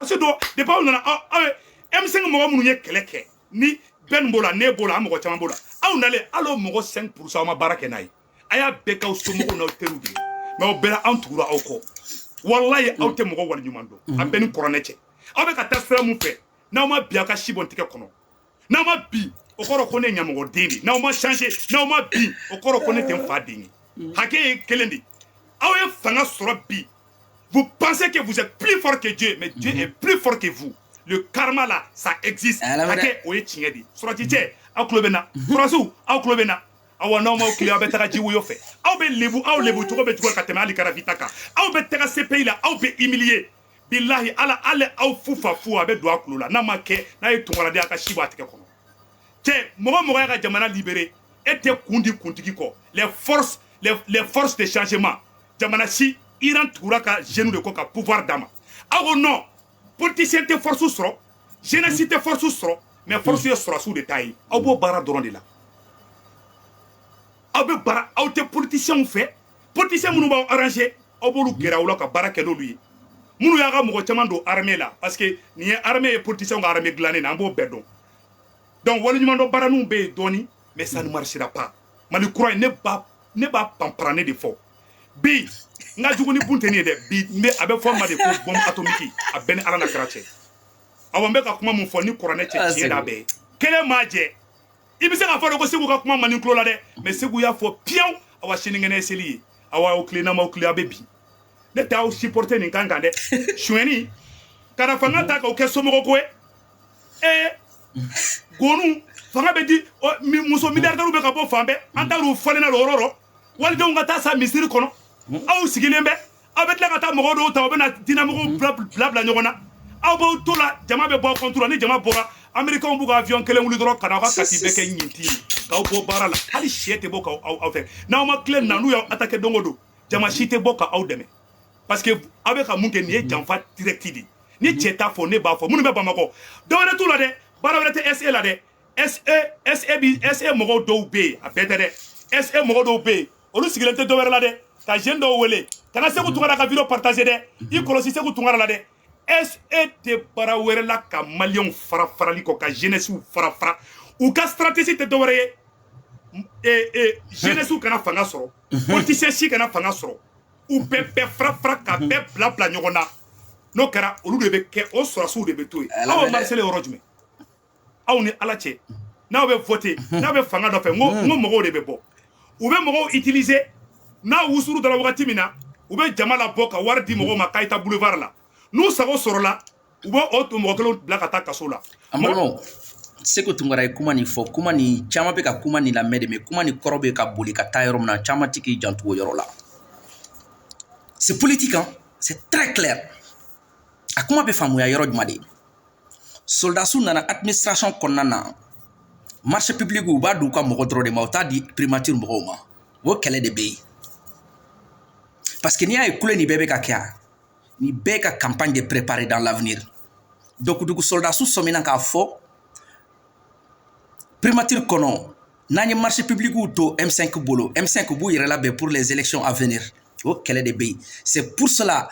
parce que de pas on a M5 mɔgɔ minnu ye kɛlɛ kɛ ni Ben bola ne bola an mɔgɔ caman bola aw nalen alo mɔgɔ 5% ma baara kɛ n'a ye a y'a bɛɛ k'aw somɔgɔw n'aw teriw de mais aw bɛɛ an tugura aw kɔ wallahi aw tɛ mɔgɔ wali ɲuman dɔn a bɛɛ ni kuranɛ cɛ aw bɛ ka taa sira mun fɛ n'aw ma bi aw ka si bɔn tigɛ kɔnɔ n'aw ma bi o kɔrɔ ko ne ɲamɔgɔ den de n'aw ma changer n'aw ma bi o kɔrɔ ko ne tɛ n fa den ye hakɛ ye kelen de aw ye fanga sɔrɔ bi vous pensez que vous êtes plus fort que Dieu mais Dieu est plus fort que vous le karma là ça existe hakɛ o ye tiɲɛ de surati cɛ aw tulo bɛ na surasiw aw tulo bɛ na aw n'aw m'aw tile aw bɛ taga jiwoyo fɛ aw bɛ lebu cogo bɛ cogo ka tɛmɛ hali karafita kan aw bɛ taga CPI la aw bɛ humilier billahi ala ale aw fufa a bɛ don a kulo la n'a ma kɛ n'a ye tunkaradi a ka si bɔ a tigɛ kɔnɔ cɛ mɔgɔ y'a ka jamana libéré e tɛ kun di kuntigi kɔ les forces de changement jamana si Iran tugura ka jeunes de kɔ ka pouvoir d'a ma aw ko non politicien tɛ force sɔrɔ jeunesse tɛ force sɔrɔ mais force ye sɔrɔsiw de ta ye aw b'o baara dɔrɔn de la aw bɛ baara aw tɛ politiciens fɛ politiciens minnu b'aw arranger aw b'olu gɛrɛ aw la ka baara kɛ n'olu ye minnu y'a ka mɔgɔ caman don armée la parce que nin ye armée ye politiciens ka armée dilannen na an b'o bɛɛ dɔn donc waliɲuman dɔn baara ninnu bɛ yen dɔɔni mais ça ne marchera pas Mali kura ne b'a panparanne de fɔ bi n ka jugu ni bun tɛ nin ye dɛ bi a bɛ fɔ ma de ko bombe atomique a bɛɛ ni ala na kira cɛ awɔ n bɛ ka kuma mun fɔ ni kuranɛ cɛ tiɲɛ da bɛɛ kelen m'a jɛ i bɛ se k'a fɔ de ko Segu ka kuma man ni tulo la dɛ mais Segu y'a fɔ piyaw awa sinikɛnɛ ye seli ye awa aw tilenna m'aw tilen aw bɛ bi ne tɛ aw supporter nin kan kan dɛ suɲɛni kana fanga ta k'aw kɛ somɔgɔ ko ye gonu fanga bɛ di muso milliardaires bɛ ka bɔ fan bɛɛ an taar'u falen na o yɔrɔ rɔ walidenw ka taa sa misiri kɔnɔ aw sigilen bɛ aw bɛ tila ka taa mɔgɔw dɔw ta u bɛ na dinamɔgɔw bila ɲɔgɔn na aw b'aw to la jama bɛ bɔ aw contre la ni jama bɔra américains b'u ka avion kelen wuli dɔrɔn ka na aw ka kati bɛɛ kɛ ɲinti ye k'aw bɔ baara la hali sɛ tɛ bɔ k'aw fɛ n'aw ma tile na n'u y'aw attaqué don o don jama si tɛ bɔ k'aw dɛmɛ parce que aw bɛ ka mun kɛ nin ye janfa direct de ni cɛ t'a fɔ ne b'a fɔ minnu bɛ Bamakɔ dɔwɛrɛ t'u la dɛ baara wɛrɛ tɛ SE la dɛ SE mɔgɔw dɔw bɛ yen a bɛɛ tɛ dɛ SE mɔgɔw dɔw bɛ yen olu sigilen tɛ dɔwɛrɛ la dɛ ka jeune dɔw wele kana Segu Tunkara ka vidéo partager dɛ i kɔlɔsi Segu Tunkara la dɛ SE tɛ baara wɛrɛ la ka maliyɛnw farali kɔ ka jeunesse fara u ka stratégie tɛ dɔwɛrɛ ye jeunesse kana fanga sɔrɔ politicien si kana fanga sɔrɔ u bɛɛ fara ka bɛɛ bila ɲɔgɔn na n'o kɛra olu de bɛ kɛ o sɔrɔsiw de bɛ to yen aw bɛ marcher yɔrɔ jumɛn aw ni ala cɛ n'aw bɛ voter n'aw bɛ fanga dɔ fɛ n ko mɔgɔw de bɛ bɔ u bɛ mɔgɔw utiliser n'a wusuru dara wagati min na u bɛ jama la bɔ ka wari di mɔgɔw ma Kayita boulevard la n'u sago sɔrɔla u bɛ o mɔgɔ kelen bila ka taa kaso la. Amadu Segu Tunkara ye kuma nin fɔ kuma nin caman bɛ ka kuma nin lamɛn de mais kuma nin kɔrɔ bɛ ka boli ka taa yɔrɔ min na caman tɛ k'i janto o yɔrɔ la. C'est politique hein, c'est très clair. A kuma bɛ faamuya yɔrɔ jumɛn de soldats nana administration kɔnɔna na marché public u b'a di u ka mɔgɔ dɔrɔn de ma u t'a di primature mɔgɔw ma o kɛlɛ de bɛ yen parce que n'i y'a ye kule nin bɛɛ bɛ ka kɛ yan nin bɛɛ ka campagne de préparer dans l'avenir donc dugu soldats sɔmina k'a fɔ primature kɔnɔ n'an ye marché public to M5 bolo M5 b'u yɛrɛ labɛn pour les élections à venir o kɛlɛ de bɛ yen c'est pour cela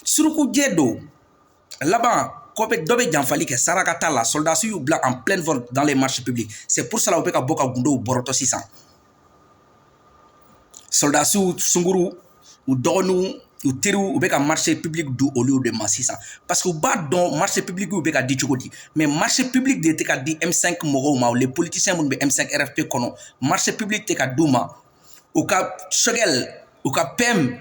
surukujɛ don laban dɔ bɛ janfali kɛ saraka t'a la soldats y'u bila en pleine vol dans les marchés publics c'est pour cela u bɛ ka bɔ ka gundow bɔrɔtɔ sisan soldats sunguru u dɔgɔninw u teriw u bɛ ka marché public du olu de ma sisan parce que u b'a dɔn marché public u bɛ ka di cogo di mais marché public de tɛ ka di M5 mɔgɔw ma les politiciens minnu bɛ M5 RFP kɔnɔ marché public tɛ ka d'u ma u ka Choguel u ka PM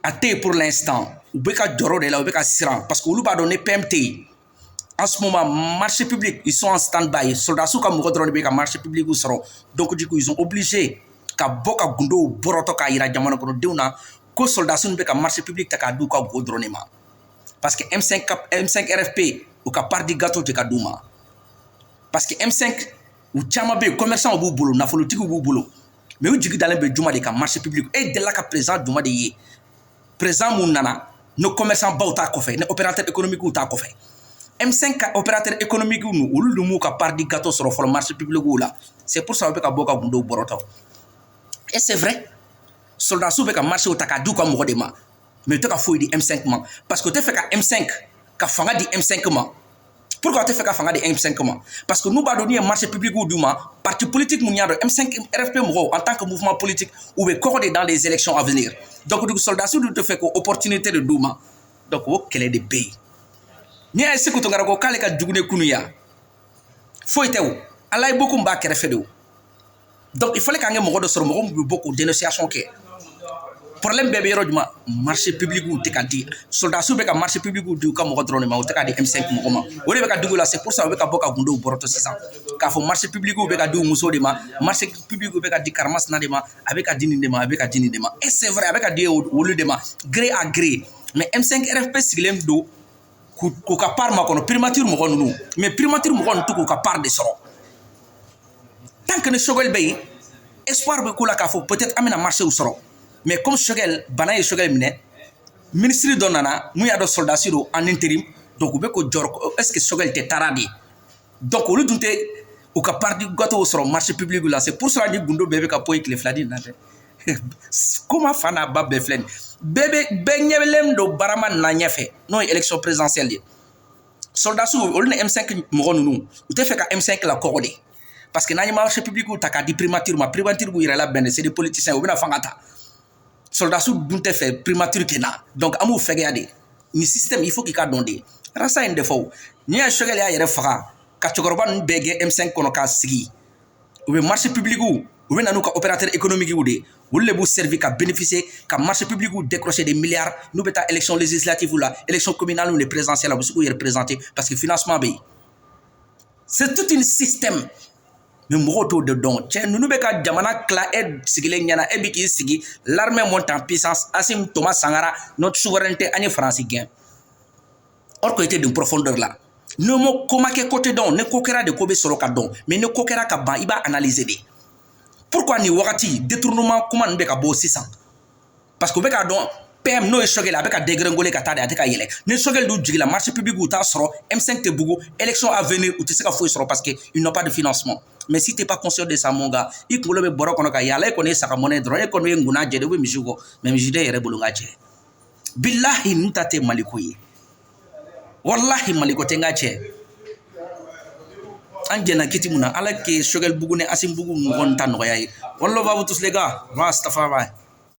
a tɛ yen pour l'instant u bɛ ka jɔrɔ de la u bɛ ka siran parce que olu b'a dɔn ni PM tɛ yen en ce moment marché public ils sont en stand-by soldats ka mɔgɔ dɔrɔn de bɛ ka marché public sɔrɔ donc du coup ils sont obligés ka bɔ ka gundow bɔrɔtɔ k'a yira jamana kɔnɔdenw na ko soldats bɛ ka marché public ta k'a di u ka mɔgɔw dɔrɔn de ma parce que M5 RFP u ka part du gâteau tɛ ka d'u ma parce que M5 u caman bɛ yen commerçants b'u bolo nafolotigiw b'u bolo mais u jigi dalen bɛ juma de ka marché public e delila ka président juma de ye président mun nana ne commerçants baw t'a kɔfɛ ne opérateur économique t'a kɔfɛ M5 ka opérateur économique nu olu de m'u ka part du gâteau sɔrɔ fɔlɔ marché public la c'est pour ça u bɛ ka bɔ ka gundow bɔrɔtɔ et c'est vrai soldats bɛ ka marché ta k'a di u ka mɔgɔ de ma mais tu as fait di M5 ma parce que tu fais ka M5 ka fanga di M5 ma. Pourquoi tu fais ka fanga di M5 ma? Parce que nous ba donner marché public ou duma parti politique mun yado M5 RFP mo en tant que mouvement politique ou be corroder dans les élections à venir. Donc du soldat sou te fait ko opportunité de duma. Donc o kele de pays. Ni ay sekuto ngara ko kale ka dugune kunuya. Foi tew alay beaucoup mba kere fedo. Donc il fallait qu'on ait beaucoup de dénonciations. Problème bébé rodma marché public ou tekadi soldat sou beka marché public ou du ka mo drone ma o tekadi M5 mo ma o le beka dugula c'est pour ça beka boka gundo boroto 600 ka fo marché public ou beka du muso de ma marché public ou beka di karmas na de ma avec dini de ma avec dini de ma et c'est vrai avec di o le de ma gré à gré mais M5 RFP siglem do ko ka par ma kono primature mo kono mais primature mo kono to ko ka par de soro tant que ne Choguel bay espoir be kula ka fo peut-être amena marché ou soro. Mais comme Choguel bana ye Choguel mine ministre donnana mu ya do soldat siro en intérim donc be ko jor est-ce que Choguel te taradi donc au lieu dunte ou ka parti goto soro marché public là c'est pour cela ni gundo bébé ka poy clé fladi nate comment fana babbe flen bébé benyelem do barama na nyefe non élection présidentielle soldat sou au lieu M5 mo nous ou te fait ka M5 la corrodé parce que nani marché public ou taka di primature ma primature bu ira la ben c'est des politiciens ou bina fangata soldat sou dunte fait primature kena donc amu fegeyade ni système il faut qu'il ka donde rasa inde fo ni a Choguel ya yere faga ka chogorban bege M5 kono ka sigi ou marché public ou nanu ka opérateur économique ou de wolle bu servi ka bénéficier ka marché public ou décrocher des milliards nous beta élection législative ou la élection communale ou les présidentielles bu su représenter parce que financement bay c'est tout un système. Mais moto de don tiens nous beka jamana kla ed sigile nyana ebiki sigi l'armée monte en puissance Assimi Thomas Sankara notre souveraineté ani France gain or ko était d'une profondeur là ne mo koma ke côté don ne kokera de kobe solo ka don mais ne kokera ka ba iba analyser de pourquoi ni wakati détournement comment beka bo 600 parce que beka don PM no Choguel avec a dégrengolé ka tade ateka yele ne Choguel du jigila marché public ou ta soro M5 te bugu élection à venir ou tu sais ka faut soro parce que ils n'ont pas de financement. Mais si tu n'es pas conscient de ça, mon gars, il faut que tu aies sa monnaie, tu connais nguna jede we mijugo, mais mijide yere bolunga je. Billahi nutate malikoye. Wallahi maliko tenga che. Anjena kiti muna ala ke Choguel bugu ne Assimi bugu ngonta noya yi. Wallah va vous tous les gars, Rastafari.